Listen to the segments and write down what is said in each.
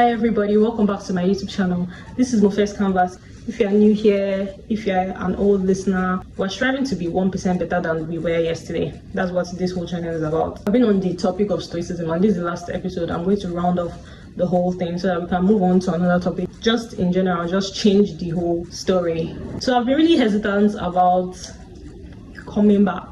Hi everybody, welcome back to my YouTube channel. This is my first canvas. If you are new here, if you are an old listener, we're striving to be 1% better than we were yesterday. That's what this whole channel is about. I've been on the topic of stoicism and this is the last episode. I'm going to round off the whole thing so that we can move on to another topic. Just in general, just change the whole story. So I've been really hesitant about coming back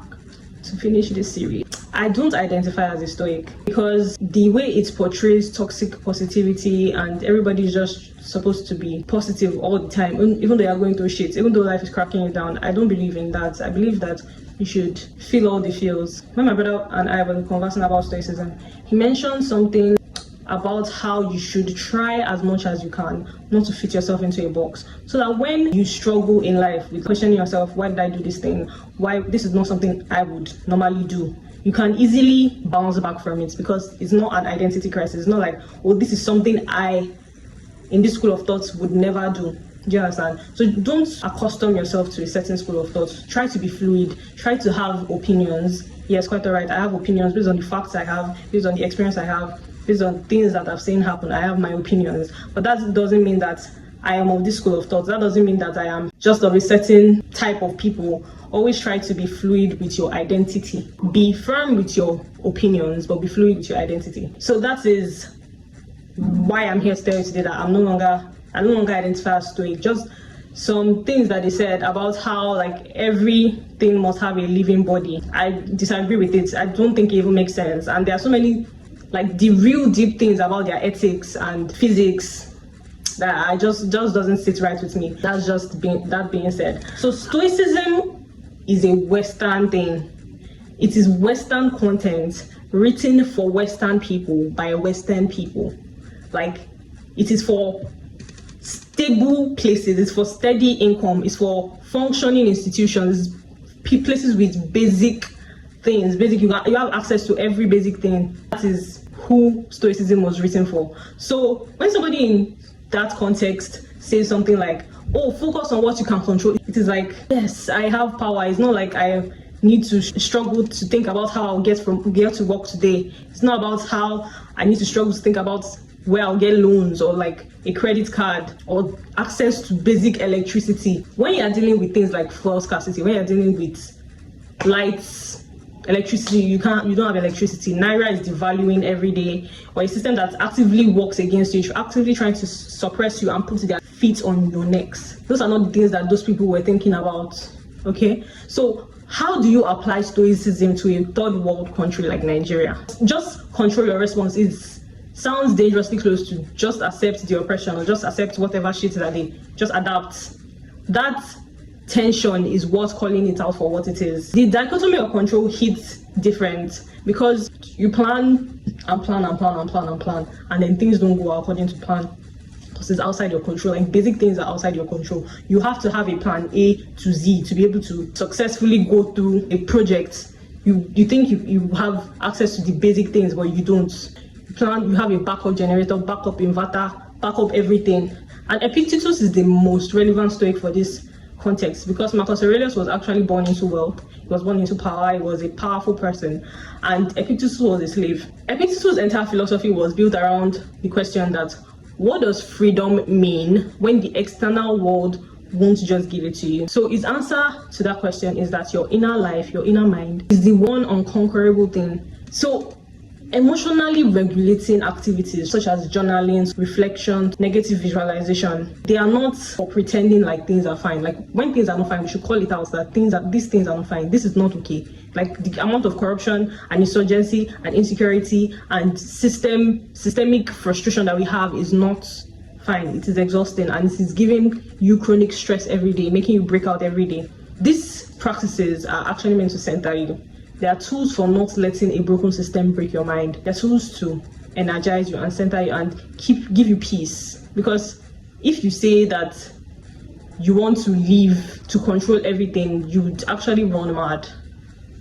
to finish this series. I don't identify as a stoic because the way it portrays toxic positivity and everybody's just supposed to be positive all the time, even though you're going through shit, even though life is cracking you down. I don't believe in that. I believe that you should feel all the feels. When my brother and I were conversing about stoicism, he mentioned something about how you should try as much as you can not to fit yourself into a box, so that when you struggle in life with questioning yourself, why did I do this thing, why this is not something I would normally do, you can easily bounce back from it, because it's not an identity crisis. It's not like, oh, this is something I in this school of thoughts would never do. Do you understand? So don't accustom yourself to a certain school of thought. Try to be fluid, try to have opinions. Yes, quite all right, I have opinions based on the facts I have, based on the experience I have, based on things that I've seen happen. I have my opinions, but that doesn't mean that I am of this school of thought. That doesn't mean that I am just of a certain type of people. Always try to be fluid with your identity. Be firm with your opinions, but be fluid with your identity. So that is why I'm here telling you today that I no longer identify as stoic. Just some things that they said about how like everything must have a living body. I disagree with it. I don't think it even makes sense. And there are so many like the real deep things about their ethics and physics that I just doesn't sit right with me. That's just that being said. So stoicism is a Western thing. It is Western content written for Western people by Western people. Like, it is for stable places, it's for steady income, it's for functioning institutions, places with basic things. You have access to every basic thing. That is who stoicism was written for. So when somebody in that context says something like, oh, focus on what you can control, it is like, yes, I have power. It's not like I need to struggle to think about how I'll get from here to work today. It's not about how I need to struggle to think about where I'll get loans or like a credit card or access to basic electricity. When you're dealing with things like fuel scarcity, when you're dealing with lights, electricity, you don't have electricity. Naira is devaluing every day, or a system that actively works against you, actively trying to suppress you and put their feet on your necks. Those are not the things that those people were thinking about. Okay, so how do you apply stoicism to a third world country like Nigeria? Just control your response. Sounds dangerously close to just accept the oppression or just accept whatever shit that they just adapt. That tension is what's calling it out for what it is. The dichotomy of control hits different because you plan and plan and plan and plan and plan, and then things don't go according to plan because it's outside your control. Like basic things are outside your control. You have to have a plan A to Z to be able to successfully go through a project. You think you have access to the basic things, but you don't. You have a backup generator, backup inverter, backup everything. And Epictetus is the most relevant stoic for this context because Marcus Aurelius was actually born into wealth. He was born into power. He was a powerful person, and Epictetus was a slave. Epictetus' entire philosophy was built around the question that what does freedom mean when the external world won't just give it to you? So his answer to that question is that your inner life, your inner mind, is the one unconquerable thing. So emotionally regulating activities such as journaling, reflection, negative visualization, they are not for pretending like things are fine. Like when things are not fine, we should call it out that these things are not fine. This is not okay. Like the amount of corruption and insurgency and insecurity and systemic frustration that we have is not fine. It is exhausting and it is giving you chronic stress every day, making you break out every day. These practices are actually meant to center you. They are tools for not letting a broken system break your mind. They're tools to energize you and center you and give you peace. Because if you say that you want to live to control everything, you would actually run mad.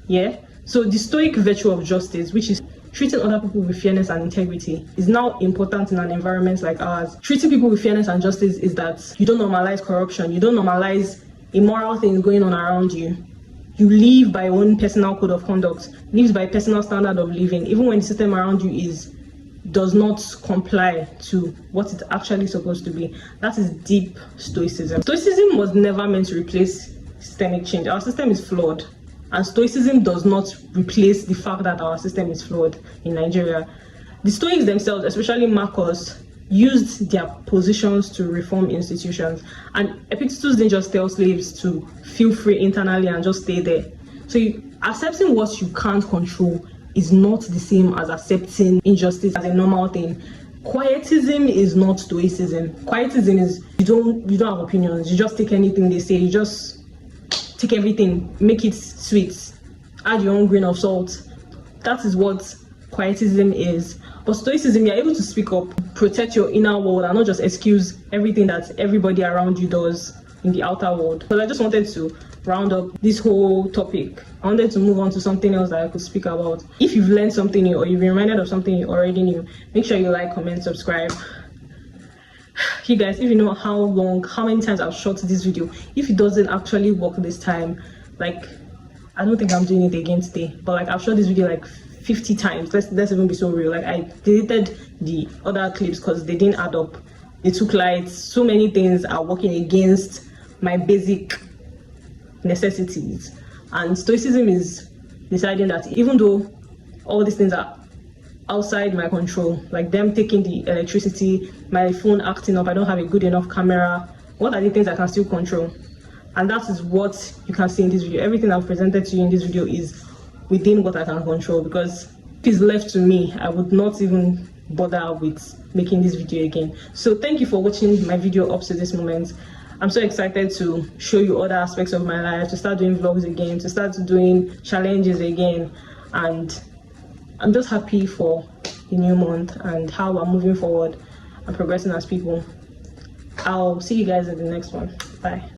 Yeah? So the stoic virtue of justice, which is treating other people with fairness and integrity, is now important in an environment like ours. Treating people with fairness and justice is that you don't normalize corruption, you don't normalize immoral things going on around you. You live by your own personal code of conduct, live by personal standard of living, even when the system around you is does not comply to what it's actually supposed to be. That is deep stoicism. Stoicism was never meant to replace systemic change. Our system is flawed, and stoicism does not replace the fact that our system is flawed in Nigeria. The Stoics themselves, especially Marcus, used their positions to reform institutions, and Epictetus didn't just tell slaves to feel free internally and just stay there. So accepting what you can't control is not the same as accepting injustice as a normal thing. Quietism is not stoicism. Quietism is you don't have opinions. You just take anything they say. You just take everything, make it sweet, add your own grain of salt. That is what quietism is. But stoicism, you're able to speak up, protect your inner world, and not just excuse everything that everybody around you does in the outer world. But I just wanted to round up this whole topic. I wanted to move on to something else that I could speak about. If you've learned something new or you've been reminded of something you already knew, make sure you like, comment, subscribe. You guys, if you know how many times I've shot this video, if it doesn't actually work this time, like, I don't think I'm doing it again today, but like I've shot this video like 50 times. Let's even be so real. Like, I deleted the other clips because they didn't add up. They took lights. So many things are working against my basic necessities. And stoicism is deciding that even though all these things are outside my control, like them taking the electricity, my phone acting up, I don't have a good enough camera, what are the things I can still control? And that is what you can see in this video. Everything I've presented to you in this video is within what I can control, because if it's left to me, I would not even bother with making this video again. So thank you for watching my video up to this moment. I'm so excited to show you other aspects of my life, to start doing vlogs again, to start doing challenges again, and I'm just happy for the new month and how we're moving forward and progressing as people. I'll see you guys in the next one. Bye.